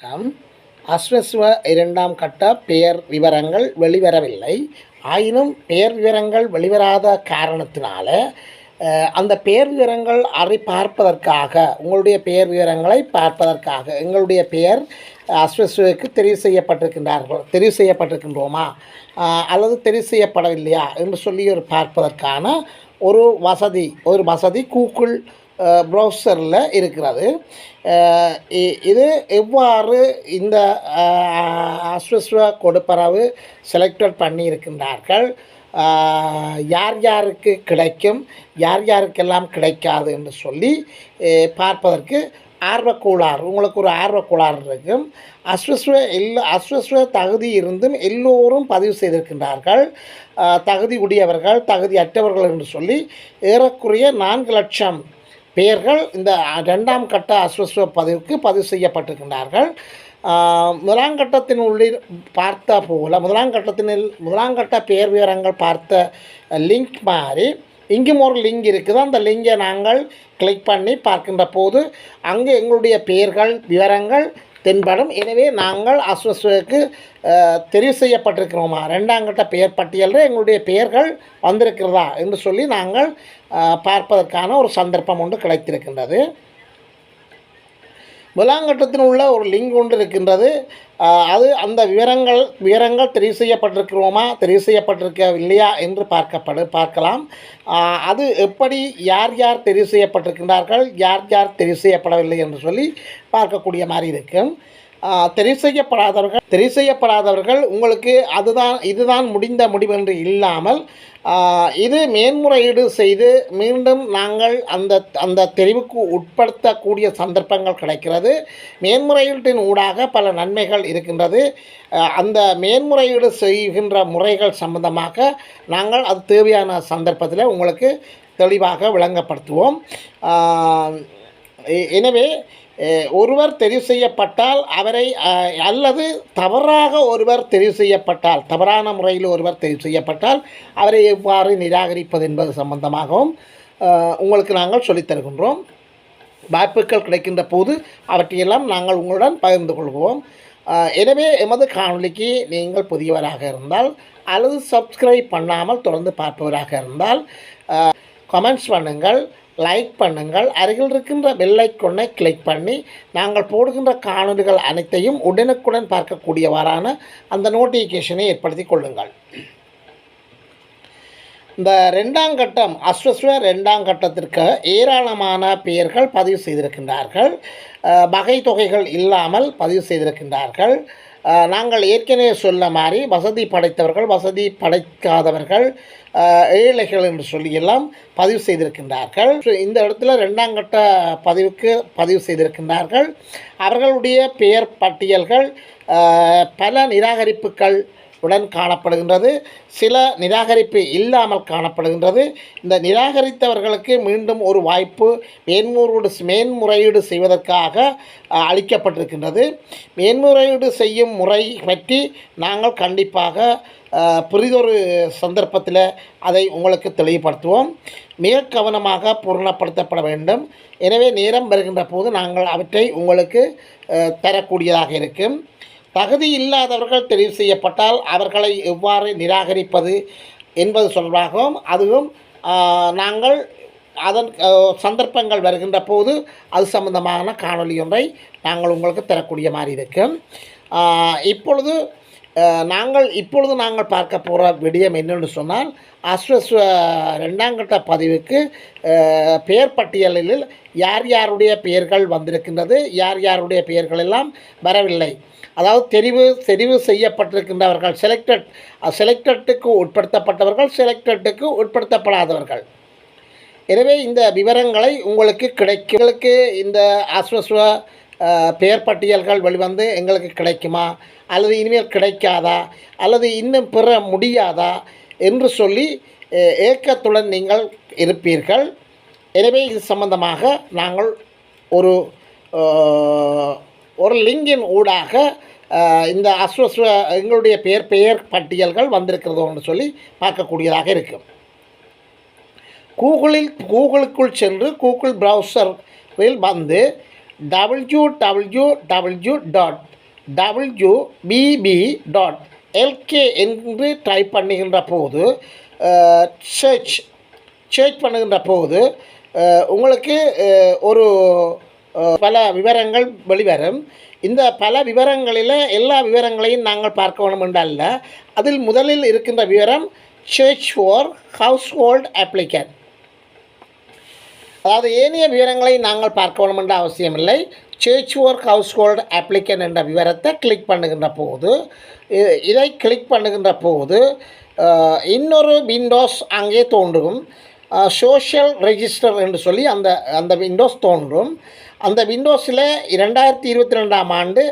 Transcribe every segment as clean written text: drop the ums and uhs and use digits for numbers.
வணக்கம். அஸ்வஸ்வ 2ஆம் கட்ட பெயர் விவரங்கள் வெளிவரவில்லை. ஆயினும் பெயர் விவரங்கள் வெளிவராத காரணத்தினால அந்த பெயர் விவரங்கள் பார்ப்பதற்காக உங்களுடைய பெயர் விவரங்களை பார்ப்பதற்காக எங்களுடைய பெயர் அஸ்வஸ்வக்கு தெரிவு செய்யப்பட்டிருக்கின்றோமா அல்லது தெரிவு செய்யப்படவில்லையா என்று சொல்லி பார்ப்பதற்கான ஒரு வசதி கூகுள் ப்ரௌசரில் இருக்கிறது. இது எவ்வாறு இந்த அஸ்வஸ்வ கொடுப்பரவு செலக்டட் பண்ணியிருக்கின்றார்கள், யார் யாருக்கு கிடைக்கும், யார் யாருக்கெல்லாம் கிடைக்காது என்று சொல்லி பார்ப்பதற்கு உங்களுக்கு ஒரு ஆர்வக்கோளாறு இருக்கும். அஸ்வஸ்வ தகுதி இருந்தும் எல்லோரும் பதிவு செய்திருக்கின்றார்கள். தகுதி உடையவர்கள், தகுதி அற்றவர்கள் என்று சொல்லி ஏறக்குறைய 4 லட்சம் பெயர்கள் இந்த 2ஆம் கட்ட அஸ்வஸ்வ பதிவு செய்யப்பட்டிருக்கின்றார்கள். முதலாம் கட்டத்தின் உள்ளில் பார்த்த போல முதலாம் கட்ட பெயர் விவரங்கள் பார்த்த லிங்க் மாதிரி இங்கும் ஒரு லிங்க் இருக்குது. அந்த லிங்கை நாங்கள் கிளிக் பண்ணி பார்க்கின்ற போது அங்கே எங்களுடைய பெயர்கள் விவரங்கள் தென்படும். எனவே நாங்கள் அஸ்வஸ்வக்கு தெரிவு செய்யப்பட்டிருக்கிறோமா, 2ஆம் கட்ட பெயர் பட்டியலில் எங்களுடைய பெயர்கள் வந்திருக்கிறதா என்று சொல்லி நாங்கள் பார்ப்பதற்கான ஒரு சந்தர்ப்பம் ஒன்று கிடைத்திருக்கின்றது. முதலாம் கட்டத்தில் உள்ள ஒரு லிங்க் ஒன்று இருக்கின்றது. அது அந்த விவரங்கள் தெரிவு செய்யப்பட்டிருக்கிறோமா, தெரிவு செய்யப்பட்டிருக்கவில்லையா என்று பார்க்கலாம். அது எப்படி யார் யார் தெரிவு செய்யப்பட்டிருக்கின்றார்கள், யார் யார் தெரிவு செய்யப்படவில்லை என்று சொல்லி பார்க்கக்கூடிய மாதிரி இருக்கும். தெரிவு செய்யப்படாதவர்கள் உங்களுக்கு இதுதான் முடிந்த முடிவென்று இல்லாமல் இது மேன்முறையீடு செய்து மீண்டும் நாங்கள் அந்த தெரிவுக்கு உட்படுத்தக்கூடிய சந்தர்ப்பங்கள் கிடைக்கிறது. மேன்முறையீட்டின் ஊடாக பல நன்மைகள் இருக்கின்றது. அந்த மேன்முறையீடு செய்கின்ற முறைகள் சம்பந்தமாக நாங்கள் அது தேவையான சந்தர்ப்பத்தில் உங்களுக்கு தெளிவாக விளங்கப்படுத்துவோம். எனவே ஒருவர் தெரிவு செய்யப்பட்டால் அவரை அல்லது தவறான முறையில் ஒருவர் தெரிவு செய்யப்பட்டால் அவரை எவ்வாறு நிராகரிப்பது என்பது சம்பந்தமாகவும் உங்களுக்கு நாங்கள் சொல்லித்தருகின்றோம். வாய்ப்புகள் கிடைக்கின்ற போது அவற்றையெல்லாம் நாங்கள் உங்களுடன் பகிர்ந்து கொள்வோம். எனவே எமது காணொலிக்கு நீங்கள் புதியவராக இருந்தால் அல்லது சப்ஸ்கிரைப் பண்ணாமல் தொடர்ந்து பார்ப்பவராக இருந்தால் கமெண்ட்ஸ் பண்ணுங்கள், லைக் பண்ணுங்கள், அருகில் இருக்கின்ற பெல் ஐகானை கிளிக் பண்ணி நாங்கள் போடுகின்ற காணொலிகள் அனைத்தையும் உடனுக்குடன் பார்க்கக்கூடியவாறான அந்த நோட்டிஃபிகேஷனை ஏற்படுத்தி கொள்ளுங்கள். இந்த 2ஆம் கட்டம் அஸ்வஸ்வ 2ஆம் கட்டத்திற்கு ஏராளமான பெயர்கள் பதிவு செய்திருக்கின்றார்கள். வகை தொகைகள் இல்லாமல் பதிவு செய்திருக்கின்றார்கள். நாங்கள் ஏற்கனவே சொல்ல மாதிரி வசதி படைத்தவர்கள், வசதி படைக்காதவர்கள், ஏழைகள் என்று சொல்லியெல்லாம் பதிவு செய்திருக்கின்றார்கள். இந்த இடத்துல 2ஆம் கட்ட பதிவு செய்திருக்கின்றார்கள். அவர்களுடைய பெயர் பட்டியல்கள் பல நிராகரிப்புகள் உடன் காணப்படுகின்றது, சில நிராகரிப்பு இல்லாமல் காணப்படுகின்றது. இந்த நிராகரித்தவர்களுக்கு மீண்டும் ஒரு வாய்ப்பு மேன்முறையீடு செய்வதற்காக அளிக்கப்பட்டிருக்கின்றது. மேன்முறையீடு செய்யும் முறை பற்றி நாங்கள் கண்டிப்பாக புரிதொரு சந்தர்ப்பத்தில் அதை உங்களுக்கு தெளிவுபடுத்துவோம். மிக கவனமாக பூரணப்படுத்தப்பட வேண்டும். எனவே நேரம் வருகின்ற போது நாங்கள் அவற்றை உங்களுக்கு தரக்கூடியதாக இருக்கும். தகுதி இல்லாதவர்கள் தெரிவு செய்யப்பட்டால் அவர்களை எவ்வாறு நிராகரிப்பது என்பது சொல்வாகவும் அதுவும் நாங்கள் அதன் சந்தர்ப்பங்கள் வருகின்ற போது அது சம்பந்தமான காணொலி ஒன்றை நாங்கள் உங்களுக்கு தரக்கூடிய மாதிரி இருக்கும். இப்பொழுது நாங்கள் பார்க்க போகிற விடயம் என்னென்னு சொன்னால் அஸ்வஸ்வ 2ஆம் கட்ட பதிவுக்கு பெயர் பட்டியலில் யார் யாருடைய பெயர்கள் வந்திருக்கின்றது, யார் யாருடைய பெயர்கள் எல்லாம் வரவில்லை, அதாவது தெரிவு செய்யப்பட்டிருக்கின்றவர்கள், செலக்டட்டுக்கு உட்படுத்தப்பட்டவர்கள், செலக்டட்டுக்கு உட்படுத்தப்படாதவர்கள். எனவே இந்த விவரங்களை உங்களுக்கு கிடைக்கும். இந்த அஸ்வஸ்வ பெயர் பட்டியல்கள் வெளிவந்து எங்களுக்கு கிடைக்குமா அல்லது இனிமேல் கிடைக்காதா அல்லது இன்னும் பெற முடியாதா என்று சொல்லி ஏக்கத்துடன் நீங்கள் இருப்பீர்கள். எனவே இது சம்பந்தமாக நாங்கள் ஒரு லிங்கின் ஊடாக இந்த அஸ்வஸ்வ எங்களுடைய பெயர் பட்டியல்கள் வந்திருக்கிறதோன்னு சொல்லி பார்க்கக்கூடியதாக இருக்கும். கூகுளுக்குள் சென்று கூகுள் ப்ரௌசரில் வந்து www.wbb.lk என்று டைப் பண்ணுகின்ற போது சர்ச் பண்ணுகின்ற போது உங்களுக்கு ஒரு பல விவரங்கள் வெளிவரும். இந்த பல விவரங்களில் எல்லா விவரங்களையும் நாங்கள் பார்க்க வேணும் என்றல்ல, அதில் முதலில் இருக்கின்ற விவரம் சர்ச் ஃபார் ஹவுஸ்ஹோல்ட் அப்ளிகன்ட். அதாவது ஏனைய விவரங்களை நாங்கள் பார்க்க வேணும் என்ற அவசியமில்லை. சர்ச் ஃபார் ஹவுஸ்ஹோல்ட் அப்ளிகன்ட் என்ற விவரத்தை கிளிக் பண்ணுகின்ற போது இதை கிளிக் பண்ணுகின்ற போது இன்னொரு விண்டோஸ் அங்கே தோன்றும். சோஷியல் ரெஜிஸ்டர் என்று சொல்லி அந்த விண்டோஸ் தோன்றும். அந்த விண்டோஸில் 2022ஆம் ஆண்டு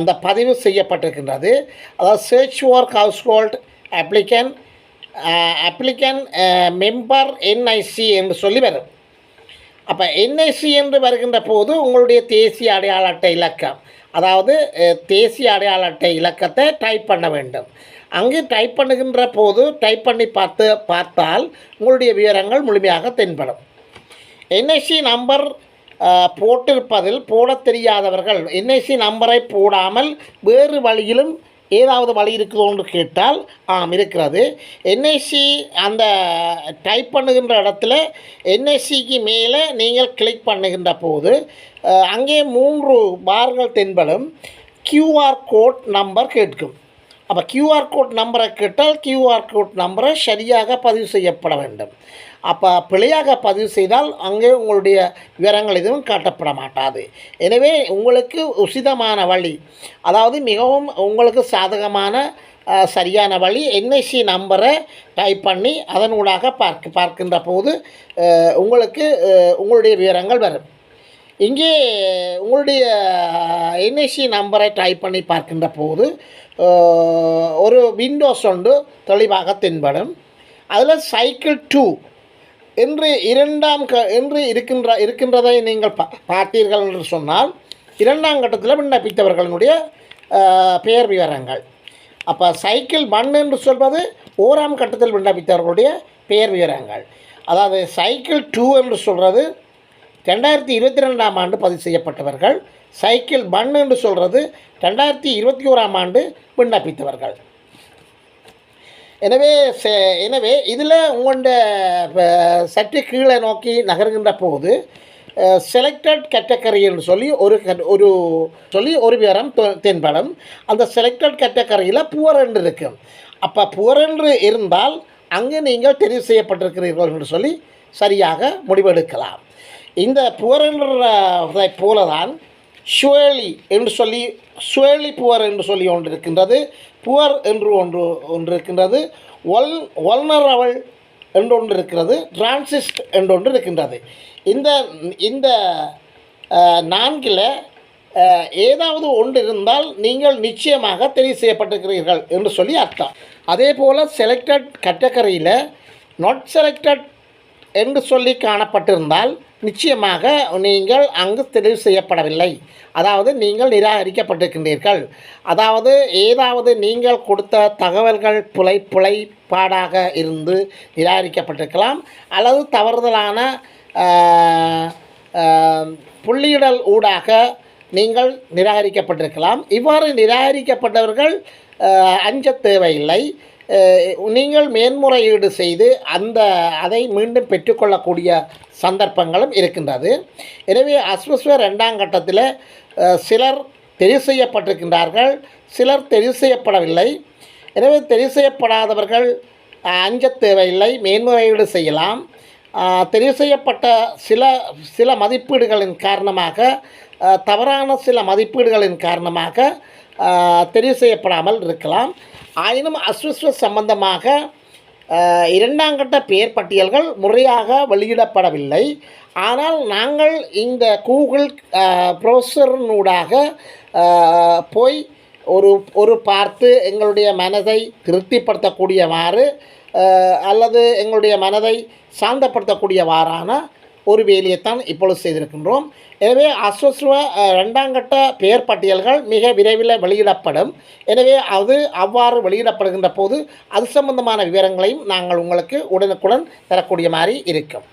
அந்த பதிவு செய்யப்பட்டிருக்கின்றது. அதாவது search for household applicant member NIC என்று சொல்லி வரும். அப்போ என்ஐசி என்று வருகின்ற போது உங்களுடைய தேசிய அடையாள அட்டை இலக்கம், அதாவது தேசிய அடையாள அட்டை இலக்கத்தை டைப் பண்ண வேண்டும். அங்கு டைப் பண்ணுகின்ற போது டைப் பண்ணி பார்த்தால் உங்களுடைய விவரங்கள் முழுமையாக தென்படும். என்ஐசி நம்பர் போட்டிருப்பதில் போட தெரியாதவர்கள் என்ஐசி நம்பரை போடாமல் வேறு வழியிலும் ஏதாவது வழி இருக்குதோன்னு கேட்டால் இருக்கிறது. என்ஐசி அந்த டைப் பண்ணுகின்ற இடத்துல என்ஐசிக்கு மேலே நீங்கள் கிளிக் பண்ணுகின்ற போது அங்கே 3 பார்கள் தென்படும். கியூஆர் கோட் நம்பர் கேட்கும். அப்போ கியூஆர் கோட் நம்பரை கேட்டால் கியூஆர் கோட் நம்பரை சரியாக பதிவு செய்யப்பட வேண்டும். அப்போ பிழையாக பதிவு செய்தால் அங்கே உங்களுடைய விவரங்கள் எதுவும் காட்டப்பட மாட்டாது. எனவே உங்களுக்கு உசிதமான வழி, அதாவது மிகவும் உங்களுக்கு சாதகமான சரியான வழி என்ஐசி நம்பரை டைப் பண்ணி அதனூடாக பார்க்கின்ற போது உங்களுக்கு உங்களுடைய விவரங்கள் வரும். இங்கே உங்களுடைய என்ஐசி நம்பரை டைப் பண்ணி பார்க்கின்ற போது ஒரு விண்டோஸ் ஒன்று தெளிவாக தென்படும். அதில் சைக்கிள் 2 என்று என்று இருக்கின்றதை நீங்கள் பார்த்தீர்கள் என்று சொன்னால் 2ஆம் கட்டத்தில் விண்ணப்பித்தவர்களுடைய பெயர் விவரங்கள். அப்போ சைக்கிள் 1 என்று சொல்வது 1ஆம் கட்டத்தில் விண்ணப்பித்தவர்களுடைய பெயர் விவரங்கள். அதாவது சைக்கிள் 2 என்று சொல்கிறது 2022ஆம் ஆண்டு பதிவு செய்யப்பட்டவர்கள். சைக்கிள் 1 என்று சொல்கிறது 2021ஆம் ஆண்டு விண்ணப்பித்தவர்கள். எனவே இதில் உங்களுடைய சற்று கீழே நோக்கி நகர்கின்ற போது செலக்டட் கேட்டகரி என்று சொல்லி ஒரு விவரம் தென்படும். அந்த செலக்டட் கேட்டகரியில் புவர் என்று இருக்கும். அப்போ புவர் என்று இருந்தால் அங்கு நீங்கள் தெரிவு செய்யப்பட்டிருக்கிறீர்கள் என்று சொல்லி சரியாக முடிவெடுக்கலாம். இந்த புவர் என்றதை போல தான் சுவேலி புவர் என்று சொல்லி ஒன்று இருக்கின்றது. புவர் என்று ஒன்று இருக்கின்றது. வல்னரபிள் என்று ஒன்று இருக்கிறது. டிரான்சிஸ்ட் என்று ஒன்று இருக்கின்றது. இந்த 4ல் ஏதாவது ஒன்று இருந்தால் நீங்கள் நிச்சயமாக தெரிவு செய்யப்பட்டிருக்கிறீர்கள் என்று சொல்லி அர்த்தம். அதே போல் செலக்டட் கேட்டகரியில் நாட் செலக்டட் என்று சொல்லி காணப்பட்டிருந்தால் நிச்சயமாக நீங்கள் அங்கு தெரிவு செய்யப்படவில்லை, அதாவது நீங்கள் நிராகரிக்கப்பட்டிருக்கின்றீர்கள். அதாவது ஏதாவது நீங்கள் கொடுத்த தகவல்கள் பிழைப்பாடாக இருந்து நிராகரிக்கப்பட்டிருக்கலாம், அல்லது தவறுதலான புள்ளியிடல் ஊடாக நீங்கள் நிராகரிக்கப்பட்டிருக்கலாம். இவ்வாறு நிராகரிக்கப்பட்டவர்கள் அஞ்ச தேவையில்லை. நீங்கள் மேன்முறையீடு செய்து அதை மீண்டும் பெற்றுக்கொள்ளக்கூடிய சந்தர்ப்பங்களும் இருக்கின்றது. எனவே அஸ்வஸ்வ 2ஆம் கட்டத்தில் சிலர் தெரிவு செய்யப்பட்டிருக்கின்றார்கள், சிலர் தெரிவு செய்யப்படவில்லை. எனவே தெரிவு செய்யப்படாதவர்கள் அஞ்ச தேவையில்லை, மேன்முறையீடு செய்யலாம். தெரிவு செய்யப்பட்ட சில மதிப்பீடுகளின் காரணமாக, தவறான சில மதிப்பீடுகளின் காரணமாக தெரிவு செய்யப்படாமல் இருக்கலாம். ஆயினும் அஸ்வஸ்வ சம்பந்தமாக 2ஆம் கட்ட பெயர் பட்டியல்கள் முறையாக வெளியிடப்படவில்லை. ஆனால் நாங்கள் இந்த கூகுள் ப்ரௌசரினூடாக போய் ஒரு பார்த்து எங்களுடைய மனதை திருப்திப்படுத்தக்கூடியவாறு அல்லது எங்களுடைய மனதை சாந்தப்படுத்தக்கூடியவாறான ஒரு வேலையைத்தான் இப்பொழுது செய்திருக்கின்றோம். எனவே அஸ்வஸ்வ 2ஆம் கட்ட பெயர் பட்டியல்கள் மிக விரைவில் வெளியிடப்படும். எனவே அது அவ்வாறு வெளியிடப்படுகின்ற போது அது சம்பந்தமான விவரங்களையும் நாங்கள் உங்களுக்கு உடனுக்குடன் தரக்கூடிய மாதிரி இருக்கும்.